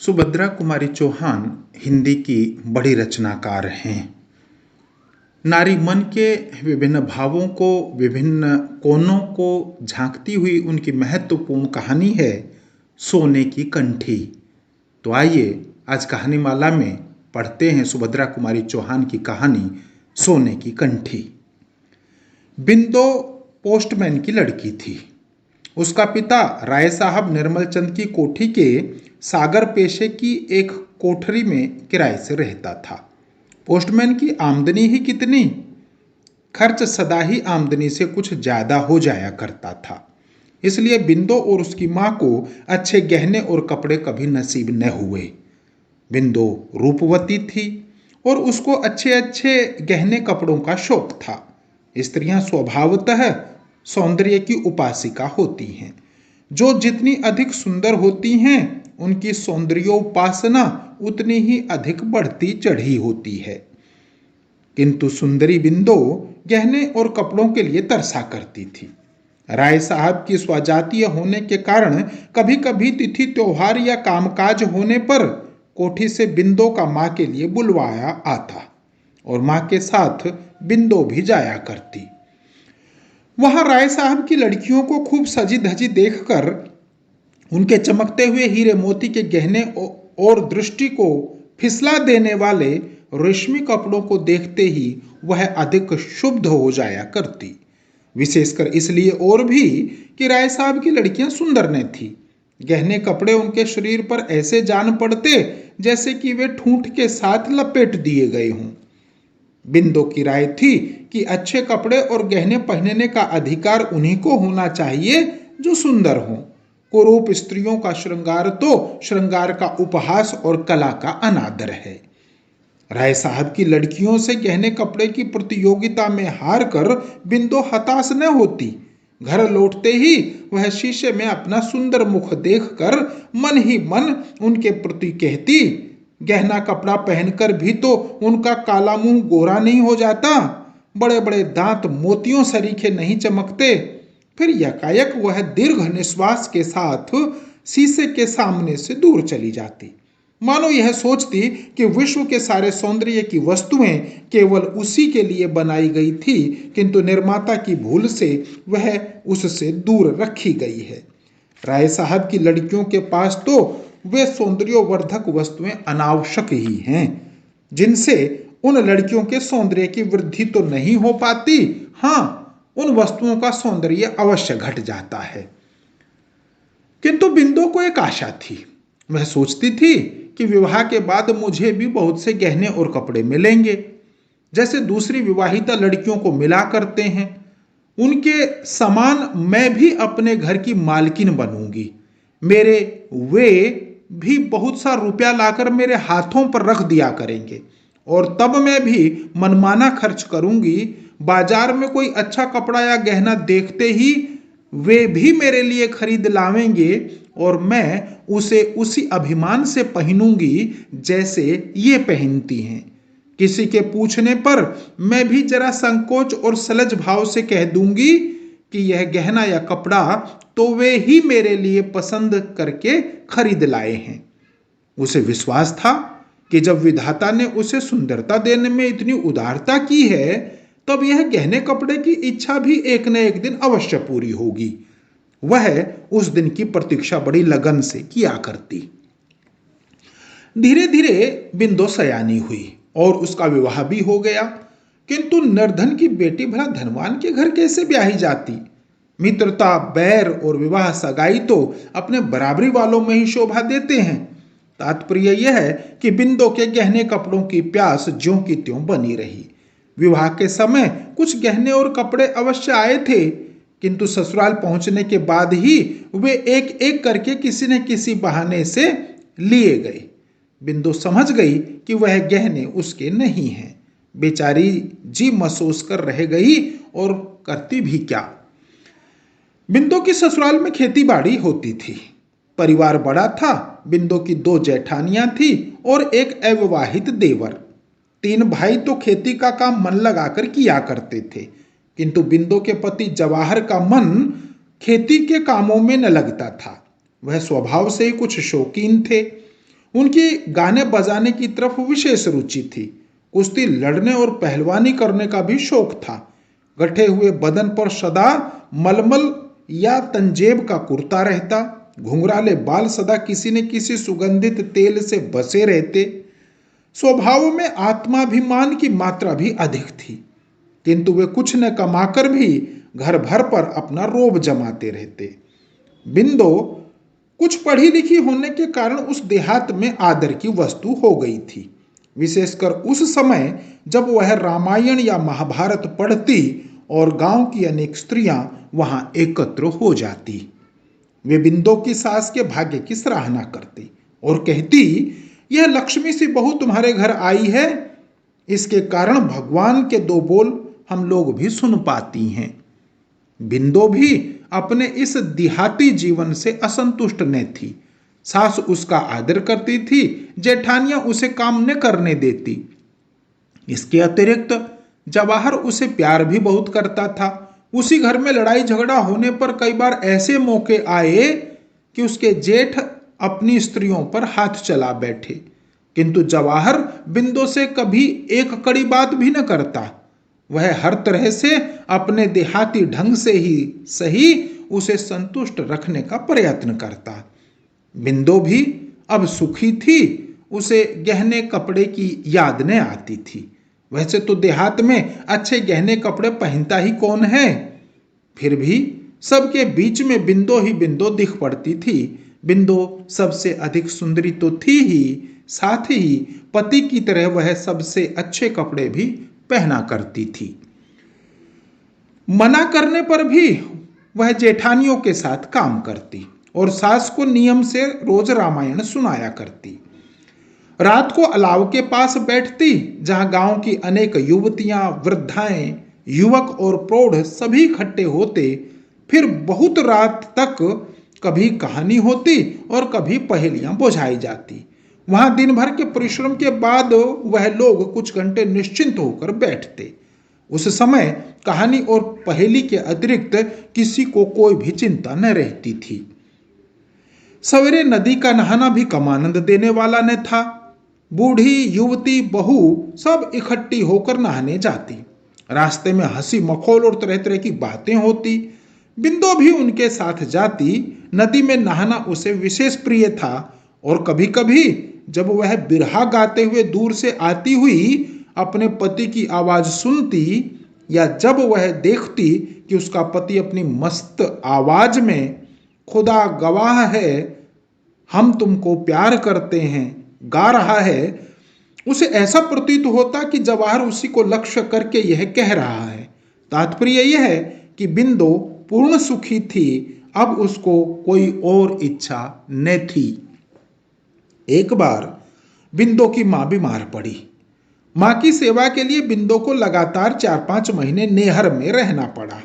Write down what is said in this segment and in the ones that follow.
सुभद्रा कुमारी चौहान हिंदी की बड़ी रचनाकार हैं। नारी मन के विभिन्न भावों को, विभिन्न कोनों को झांकती हुई उनकी महत्वपूर्ण कहानी है सोने की कंठी। तो आइए आज कहानीमाला में पढ़ते हैं सुभद्रा कुमारी चौहान की कहानी सोने की कंठी। बिंदो पोस्टमैन की लड़की थी। उसका पिता राय साहब निर्मल चंद की कोठी के सागर पेशे की एक कोठरी में किराए से रहता था। पोस्टमैन की आमदनी ही कितनी, खर्च सदा ही आमदनी से कुछ ज्यादा हो जाया करता था। इसलिए बिंदो और उसकी मां को अच्छे गहने और कपड़े कभी नसीब न हुए। बिंदो रूपवती थी और उसको अच्छे अच्छे गहने कपड़ों का शौक था। स्त्रियां स्वभावतः सौंदर्य की उपासिका होती हैं। जो जितनी अधिक सुंदर होती हैं उनकी सौंदर्योपासना उतनी ही अधिक बढ़ती चढ़ी होती है। किंतु सुंदरी बिंदो गहने और कपड़ों के लिए तरसा करती थी। राय साहब की स्वजातीय होने के कारण कभी कभी तिथि त्योहार या कामकाज होने पर कोठी से बिंदो का मां के लिए बुलवाया आता और मां के साथ बिंदो भी जाया करती। वहां राय साहब की लड़कियों को खूब सजी धजी देखकर उनके चमकते हुए हीरे मोती के गहने और दृष्टि को फिसला देने वाले रेशमी कपड़ों को देखते ही वह अधिक क्षुब्ध हो जाया करती। विशेषकर इसलिए और भी कि राय साहब की लड़कियां सुंदर न थी। गहने कपड़े उनके शरीर पर ऐसे जान पड़ते जैसे कि वे ठूंठ के साथ लपेट दिए गए हों। बिंदो की राय थी कि अच्छे कपड़े और गहने पहनने का अधिकार उन्हीं को होना चाहिए जो सुंदर हों। कुरूप स्त्रियों का श्रृंगार तो श्रृंगार का उपहास और कला का अनादर है। राय साहब की लड़कियों से गहने कपड़े की प्रतियोगिता में हार कर बिंदो हताश न होती। घर लौटते ही वह शीशे में अपना सुंदर मुख देखकर मन ही मन उनके प्रति कहती, गहना कपड़ा पहनकर भी तो उनका काला मुंह गोरा नहीं हो जाता, बड़े बड़े दांत मोतियों सरीखे नहीं चमकते। फिर यकायक वह दीर्घ निश्वास के साथ शीशे के सामने से दूर चली जाती, मानो यह सोचती कि विश्व के सारे सौंदर्य की वस्तुएं केवल उसी के लिए बनाई गई थी, किंतु निर्माता की भूल से वह उससे दूर रखी गई है। राय साहब की लड़कियों के पास तो वे सौंदर्यवर्धक वस्तुएं अनावश्यक ही हैं, जिनसे उन लड़कियों के सौंदर्य की वृद्धि तो नहीं हो पाती, हाँ उन वस्तुओं का सौंदर्य अवश्य घट जाता है। किंतु बिंदु को एक आशा थी। वह सोचती थी कि विवाह के बाद मुझे भी बहुत से गहने और कपड़े मिलेंगे, जैसे दूसरी विवाहिता लड़कियों को मिला करते हैं। उनके समान मैं भी अपने घर की मालकिन बनूंगी। मेरे वे भी बहुत सा रुपया लाकर मेरे हाथों पर रख दिया करेंगे और तब मैं भी मनमाना खर्च करूंगी। बाजार में कोई अच्छा कपड़ा या गहना देखते ही वे भी मेरे लिए खरीद लावेंगे और मैं उसे उसी अभिमान से पहनूंगी जैसे ये पहनती हैं। किसी के पूछने पर मैं भी जरा संकोच और सलज भाव से कह दूंगी कि यह गहना या कपड़ा तो वे ही मेरे लिए पसंद करके खरीद लाए हैं। उसे विश्वास था कि जब विधाता ने उसे सुंदरता देने में इतनी उदारता की है, तब यह गहने कपड़े की इच्छा भी एक न एक दिन अवश्य पूरी होगी। वह उस दिन की प्रतीक्षा बड़ी लगन से किया करती। धीरे धीरे बिंदु सयानी हुई और उसका विवाह भी हो गया। किंतु निर्धन की बेटी भला धनवान के घर कैसे ब्याही जाती। मित्रता, बैर और विवाह सगाई तो अपने बराबरी वालों में ही शोभा देते हैं। तात्पर्य यह है कि बिंदु के गहने कपड़ों की प्यास ज्यों की त्यों बनी रही। विवाह के समय कुछ गहने और कपड़े अवश्य आए थे, किंतु ससुराल पहुंचने के बाद ही वे एक एक करके किसी न किसी बहाने से लिए गए। बिंदु समझ गई कि वह गहने उसके नहीं हैं। बेचारी जी महसूस कर रह गई और करती भी क्या। बिंदु की ससुराल में खेती बाड़ी होती थी। परिवार बड़ा था। बिंदु की 2 जेठानियां थी और एक अविवाहित देवर। 3 भाई तो खेती का काम मन लगाकर किया करते थे, किंतु बिंदु के पति जवाहर का मन खेती के कामों में न लगता था। वह स्वभाव से ही कुछ शौकीन थे। उनकी गाने बजाने की तरफ विशेष रुचि थी। कुश्ती लड़ने और पहलवानी करने का भी शौक था। गठे हुए बदन पर सदा मलमल या तंजेब का कुर्ता रहता। घुंघराले बाल सदा किसी न किसी सुगंधित तेल से बसे रहते। स्वभाव में आत्माभिमान की मात्रा भी अधिक थी, किंतु वे कुछ न कमाकर भी घर भर पर अपना रोब जमाते रहते। बिंदो कुछ पढ़ी लिखी होने के कारण उस देहात में आदर की वस्तु हो गई थी, विशेषकर उस समय जब वह रामायण या महाभारत पढ़ती और गांव की अनेक स्त्रियां वहां एकत्र हो जाती। वे बिंदो की सास के भाग्य की सराहना करती और कहती, यह लक्ष्मी सी बहू तुम्हारे घर आई है, इसके कारण भगवान के दो बोल हम लोग भी सुन पाती हैं। बिंदो भी अपने इस देहाती जीवन से असंतुष्ट न थी। सास उसका आदर करती थी, जेठानियां उसे काम न करने देती। इसके अतिरिक्त जवाहर उसे प्यार भी बहुत करता था। उसी घर में लड़ाई झगड़ा होने पर कई बार ऐसे मौके आए कि उसके जेठ अपनी स्त्रियों पर हाथ चला बैठे, किंतु जवाहर बिंदो से कभी एक कड़ी बात भी न करता। वह हर तरह से अपने देहाती ढंग से ही सही उसे संतुष्ट रखने का प्रयत्न करता। बिंदो भी अब सुखी थी। उसे गहने कपड़े की याद न आती थी। वैसे तो देहात में अच्छे गहने कपड़े पहनता ही कौन है, फिर भी सबके बीच में बिंदो ही बिंदो दिख पड़ती थी। बिंदो सबसे अधिक सुंदरी तो थी ही, साथ ही पति की तरह वह सबसे अच्छे कपड़े भी पहना करती थी। मना करने पर भी वह जेठानियों के साथ काम करती और सास को नियम से रोज रामायण सुनाया करती। रात को अलाव के पास बैठती, जहां गांव की अनेक युवतियां, वृद्धाएं, युवक और प्रौढ़ सभी इकट्ठे होते। फिर बहुत रात तक कभी कहानी होती और कभी पहेलियां बुझाई जाती। वहां दिन भर के परिश्रम के बाद वह लोग कुछ घंटे निश्चिंत होकर बैठते। उस समय कहानी और पहेली के अतिरिक्त किसी को कोई भी चिंता न रहती थी। सवेरे नदी का नहाना भी कम आनंद देने वाला न था। बूढ़ी, युवती, बहू सब इकट्ठी होकर नहाने जाती। रास्ते में हंसी मखौल और तरह तरह की बातें होती। बिंदो भी उनके साथ जाती। नदी में नहाना उसे विशेष प्रिय था और कभी कभी जब वह बिरहा गाते हुए दूर से आती हुई अपने पति की आवाज सुनती, या जब वह देखती कि उसका पति अपनी मस्त आवाज में खुदा गवाह है हम तुमको प्यार करते हैं गा रहा है, उसे ऐसा प्रतीत होता कि जवाहर उसी को लक्ष्य करके यह कह रहा है। तात्पर्य यह है कि बिंदो पूर्ण सुखी थी। अब उसको कोई और इच्छा न थी। एक बार बिंदो की मां बीमार पड़ी। मां की सेवा के लिए बिंदो को लगातार 4-5 महीने नेहर में रहना पड़ा।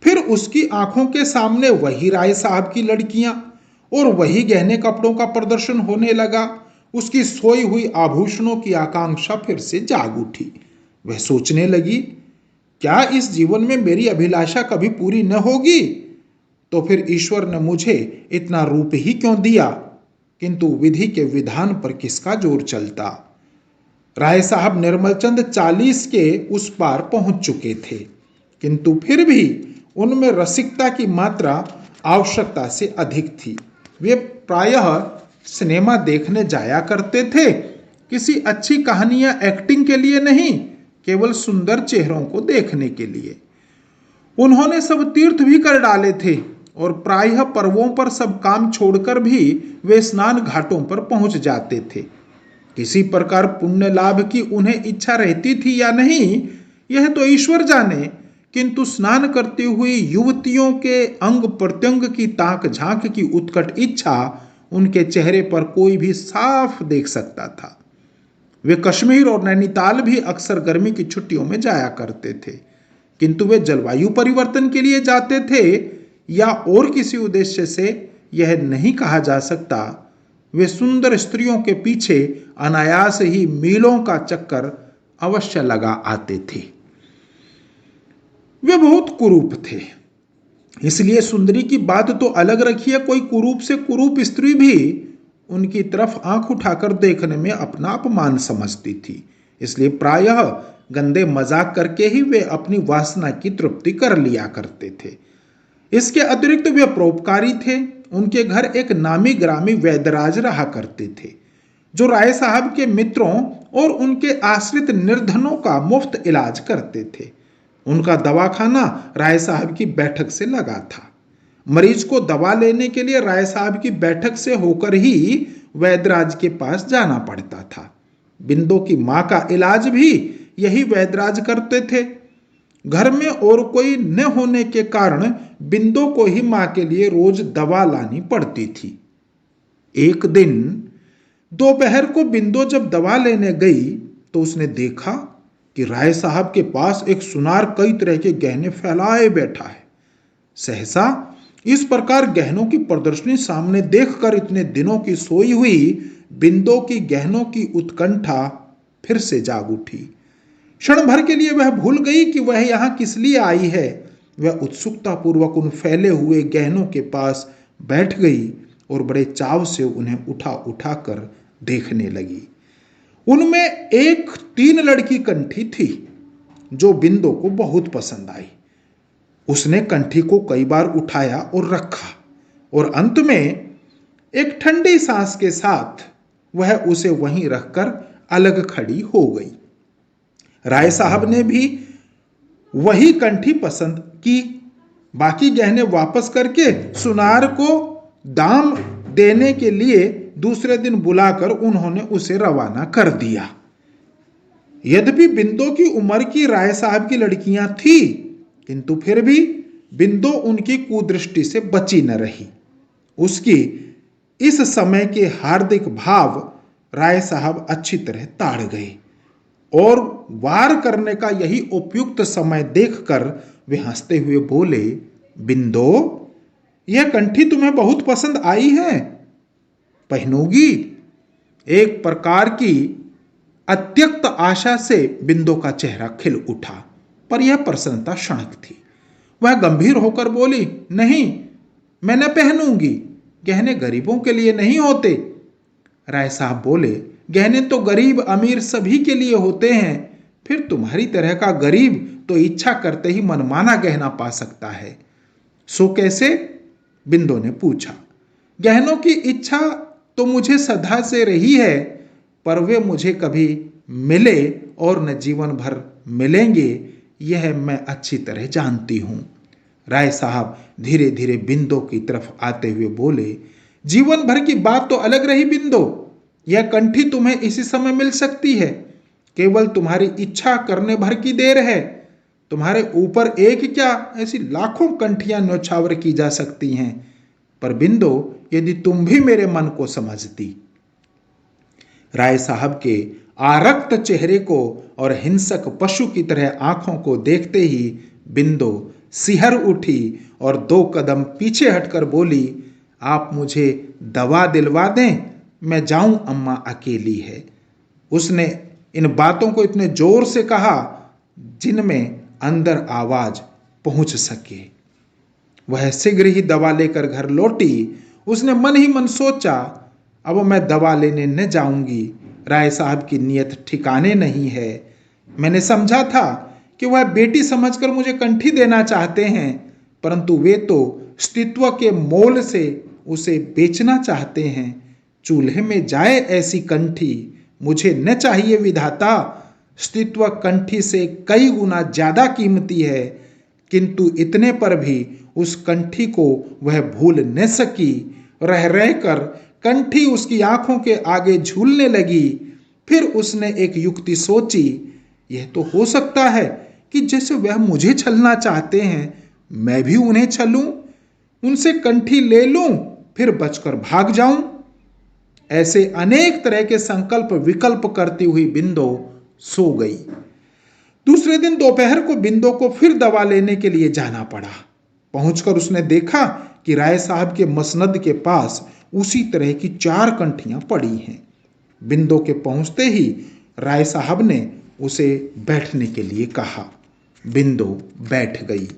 फिर उसकी आंखों के सामने वही राय साहब की लड़कियां और वही गहने कपड़ों का प्रदर्शन होने लगा। उसकी सोई हुई आभूषणों की आकांक्षा फिर से जाग उठी। वह सोचने लगी, क्या इस जीवन में मेरी अभिलाषा कभी पूरी न होगी? तो फिर ईश्वर ने मुझे इतना रूप ही क्यों दिया? किंतु विधि के विधान पर किसका जोर चलता? राय साहब निर्मलचंद 40 के उस पार पहुंच चुके थे, किंतु फिर भी उनमें रसिकता की मात्रा आवश्यकता से अधिक थी। वे प्रायः सिनेमा देखने जाया करते थे, किसी अच्छी कहानी या एक्टिंग के लिए नहीं, केवल सुंदर चेहरों को देखने के लिए। उन्होंने सब तीर्थ भी कर डाले थे और प्रायः पर्वों पर सब काम छोड़कर भी वे स्नान घाटों पर पहुंच जाते थे। किसी प्रकार पुण्य लाभ की उन्हें इच्छा रहती थी या नहीं, यह तो ईश्वर जाने, किंतु स्नान करती हुई युवतियों के अंग प्रत्यंग की ताक झांक की उत्कट इच्छा उनके चेहरे पर कोई भी साफ देख सकता था। वे कश्मीर और नैनीताल भी अक्सर गर्मी की छुट्टियों में जाया करते थे, किंतु वे जलवायु परिवर्तन के लिए जाते थे या और किसी उद्देश्य से यह नहीं कहा जा सकता। वे सुंदर स्त्रियों के पीछे अनायास ही मीलों का चक्कर अवश्य लगा आते थे। वे बहुत कुरूप थे, इसलिए सुंदरी की बात तो अलग रखिए, कोई कुरूप से कुरूप स्त्री भी उनकी तरफ आंख उठाकर देखने में अपना अपमान समझती थी, इसलिए प्रायः गंदे मजाक करके ही वे अपनी वासना की तृप्ति कर लिया करते थे। इसके अतिरिक्त वे परोपकारी थे। उनके घर एक नामी ग्रामी वैद्यराज रहा करते थे, जो राय साहब के मित्रों और उनके आश्रित निर्धनों का मुफ्त इलाज करते थे। उनका दवाखाना राय साहब की बैठक से लगा था। मरीज को दवा लेने के लिए राय साहब की बैठक से होकर ही वैद्यराज के पास जाना पड़ता था। बिंदु की मां का इलाज भी यही वैद्यराज करते थे। घर में और कोई न होने के कारण बिंदु को ही मां के लिए रोज दवा लानी पड़ती थी। एक दिन दोपहर को बिंदु जब दवा लेने गई तो उसने देखा कि राय साहब के पास एक सुनार कई तरह के गहने फैलाए बैठा है। सहसा इस प्रकार गहनों की प्रदर्शनी सामने देखकर इतने दिनों की सोई हुई बिंदु की गहनों की उत्कंठा फिर से जाग उठी। क्षण भर के लिए वह भूल गई कि वह यहां किस लिए आई है। वह उत्सुकता पूर्वक उन फैले हुए गहनों के पास बैठ गई और बड़े चाव से उन्हें उठा उठा कर देखने लगी। उनमें एक 3 लड़की कंठी थी जो बिंदु को बहुत पसंद आई। उसने कंठी को कई बार उठाया और रखा और अंत में एक ठंडी सांस के साथ वह उसे वहीं रखकर अलग खड़ी हो गई। राय साहब ने भी वही कंठी पसंद की। बाकी गहने वापस करके सुनार को दाम देने के लिए दूसरे दिन बुलाकर उन्होंने उसे रवाना कर दिया। यद्यपि बिंदु की उम्र की राय साहब की लड़कियां थी, किंतु फिर भी बिंदु उनकी कुदृष्टि से बची न रही। उसकी इस समय के हार्दिक भाव राय साहब अच्छी तरह ताड़ गए और वार करने का यही उपयुक्त समय देखकर वे हंसते हुए बोले, बिंदु, यह कंठी तुम्हें बहुत पसंद आई है, पहनोगी? एक प्रकार की अत्यक्त आशा से बिंदु का चेहरा खिल उठा, पर यह प्रसन्नता क्षणिक थी। वह गंभीर होकर बोली, नहीं, मैं न पहनूंगी। गहने गरीबों के लिए नहीं होते। राय साहब बोले, गहने तो गरीब अमीर सभी के लिए होते हैं। फिर तुम्हारी तरह का गरीब तो इच्छा करते ही मनमाना गहना पा सकता है। सो कैसे? बिंदु ने पूछा। गहनों की इच्छा तो मुझे सदा से रही है, पर वे मुझे कभी मिले और न जीवन भर मिलेंगे, यह मैं अच्छी तरह जानती हूं। राय साहब धीरे धीरे बिंदु की तरफ आते हुए बोले, जीवन भर की बात तो अलग रही बिंदु, यह कंठी तुम्हें इसी समय मिल सकती है। केवल तुम्हारी इच्छा करने भर की देर है। तुम्हारे ऊपर एक क्या, ऐसी लाखों कंठियां न्योछावर की जा सकती हैं। पर बिंदु, यदि तुम भी मेरे मन को समझती। राय साहब के आरक्त चेहरे को और हिंसक पशु की तरह आंखों को देखते ही बिंदु सिहर उठी और 2 कदम पीछे हटकर बोली, आप मुझे दवा दिलवा दें, मैं जाऊं, अम्मा अकेली है। उसने इन बातों को इतने जोर से कहा जिनमें अंदर आवाज पहुंच सके। वह शीघ्र ही दवा लेकर घर लौटी। उसने मन ही मन सोचा, अब मैं दवा लेने न जाऊंगी। राय साहब की नीयत ठिकाने नहीं है। मैंने समझा था कि वह बेटी समझकर मुझे कंठी देना चाहते हैं, परंतु वे तो स्त्रीत्व के मोल से उसे बेचना चाहते हैं। चूल्हे में जाए ऐसी कंठी, मुझे न चाहिए विधाता। स्त्रीत्व कंठी से कई गुना ज्यादा कीमती है, किंतु इतने पर भी उस कंठी को वह भूल न सकी। रह रहकर कंठी उसकी आंखों के आगे झूलने लगी। फिर उसने एक युक्ति सोची, यह तो हो सकता है कि जैसे वह मुझे छलना चाहते हैं, मैं भी उन्हें छलूं, उनसे कंठी ले लूं, फिर बचकर भाग जाऊं। ऐसे अनेक तरह के संकल्प विकल्प करती हुई बिंदु सो गई। दूसरे दिन दोपहर को बिंदु को फिर दवा लेने के लिए जाना पड़ा। पहुंचकर उसने देखा कि राय साहब के मसनद के पास उसी तरह की 4 कंठियां पड़ी हैं। बिंदु के पहुंचते ही राय साहब ने उसे बैठने के लिए कहा। बिंदु बैठ गई।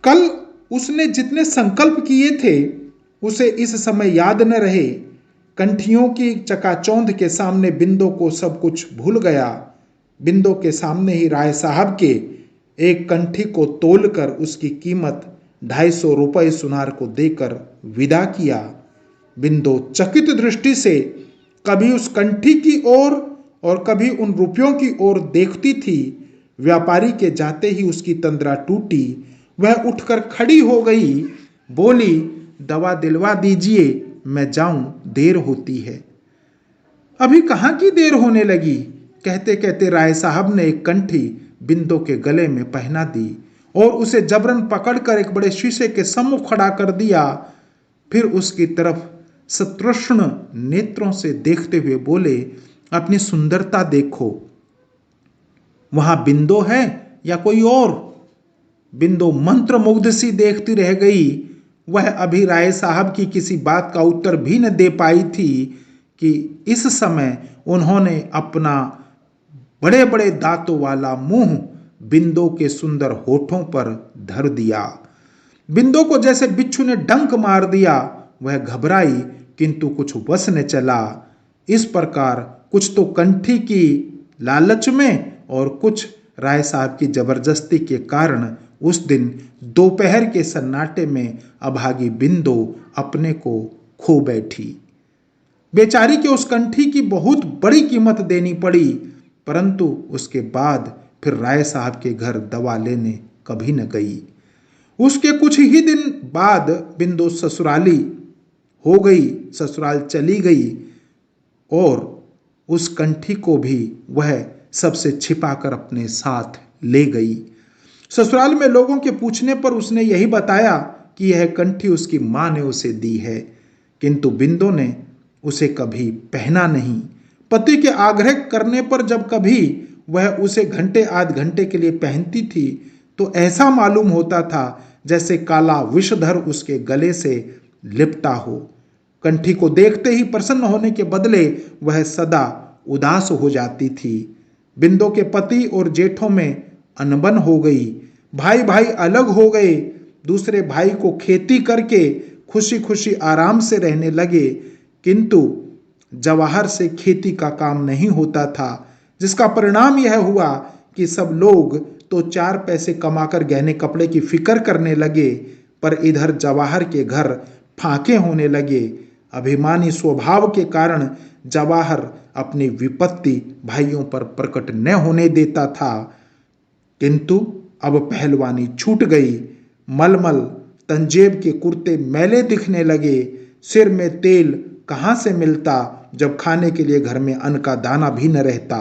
कल उसने जितने संकल्प किए थे उसे इस समय याद न रहे, कंठियों की चकाचौंध के सामने बिंदो को सब कुछ भूल गया। बिंदो के सामने ही राय साहब के एक कंठी को तोलकर उसकी कीमत 250 रुपये सुनार को देकर विदा किया। बिंदो चकित दृष्टि से कभी उस कंठी की ओर और कभी उन रुपयों की ओर देखती थी। व्यापारी के जाते ही उसकी तंद्रा टूटी। वह उठकर खड़ी हो गई, बोली, दवा दिलवा दीजिए, मैं जाऊं, देर होती है। अभी कहाँ की देर होने लगी, कहते कहते राय साहब ने एक कंठी बिंदो के गले में पहना दी और उसे जबरन पकड़कर एक बड़े शीशे के सम्मुख खड़ा कर दिया। फिर उसकी तरफ सतृष्ण नेत्रों से देखते हुए बोले, अपनी सुंदरता देखो, वहां बिंदो है या कोई और? बिंदो मंत्रमुग्ध सी देखती रह गई। वह अभी राय साहब की किसी बात का उत्तर भी न दे पाई थी कि इस समय उन्होंने अपना बड़े बड़े दांतों वाला मुंह बिंदो के सुंदर होठों पर धर दिया। बिंदो को जैसे बिच्छू ने डंक मार दिया। वह घबराई, किंतु कुछ वश न चला। इस प्रकार कुछ तो कंठी की लालच में और कुछ राय साहब की जबरदस्ती के कारण उस दिन दोपहर के सन्नाटे में अभागी बिंदो अपने को खो बैठी। बेचारी के उस कंठी की बहुत बड़ी कीमत देनी पड़ी, परंतु उसके बाद फिर राय साहब के घर दवा लेने कभी न गई। उसके कुछ ही दिन बाद बिंदु ससुराली हो गई, ससुराल चली गई और उस कंठी को भी वह सबसे छिपाकर अपने साथ ले गई। ससुराल में लोगों के पूछने पर उसने यही बताया कि यह कंठी उसकी मां ने उसे दी है, किंतु बिंदु ने उसे कभी पहना नहीं। पति के आग्रह करने पर जब कभी वह उसे घंटे आध घंटे के लिए पहनती थी तो ऐसा मालूम होता था जैसे काला विषधर उसके गले से लिपटा हो। कंठी को देखते ही प्रसन्न होने के बदले वह सदा उदास हो जाती थी। बिंदु के पति और जेठों में अनबन हो गई। भाई भाई अलग हो गए। दूसरे भाई को खेती करके खुशी खुशी आराम से रहने लगे, किंतु जवाहर से खेती का काम नहीं होता था, जिसका परिणाम यह हुआ कि सब लोग तो 4 पैसे कमाकर गहने कपड़े की फिक्र करने लगे, पर इधर जवाहर के घर फाके होने लगे। अभिमानी स्वभाव के कारण जवाहर अपनी विपत्ति भाइयों पर प्रकट न होने देता था, किंतु अब पहलवानी छूट गई। मलमल तंजेब के कुर्ते मैले दिखने लगे। सिर में तेल कहाँ से मिलता जब खाने के लिए घर में अन्न का दाना भी न रहता।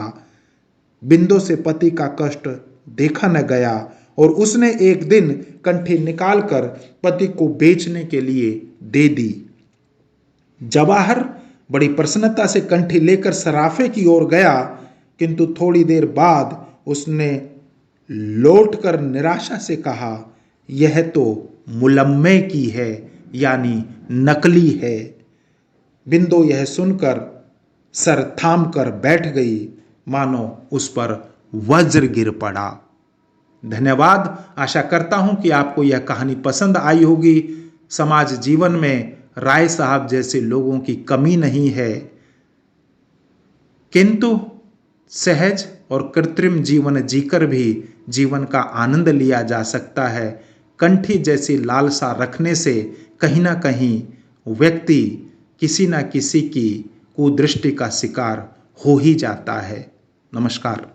बिंदु से पति का कष्ट देखा न गया और उसने एक दिन कंठी निकालकर पति को बेचने के लिए दे दी। जवाहर बड़ी प्रसन्नता से कंठी लेकर सराफे की ओर गया, किंतु थोड़ी देर बाद उसने लौटकर निराशा से कहा, यह तो मुलम्मे की है, यानी नकली है। बिंदु यह सुनकर सर थाम कर बैठ गई, मानो उस पर वज्र गिर पड़ा। धन्यवाद। आशा करता हूं कि आपको यह कहानी पसंद आई होगी। समाज जीवन में राय साहब जैसे लोगों की कमी नहीं है, किंतु सहज और कृत्रिम जीवन जीकर भी जीवन का आनंद लिया जा सकता है। कंठी जैसी लालसा रखने से कहीं ना कहीं व्यक्ति किसी न किसी की कुदृष्टि का शिकार हो ही जाता है। नमस्कार।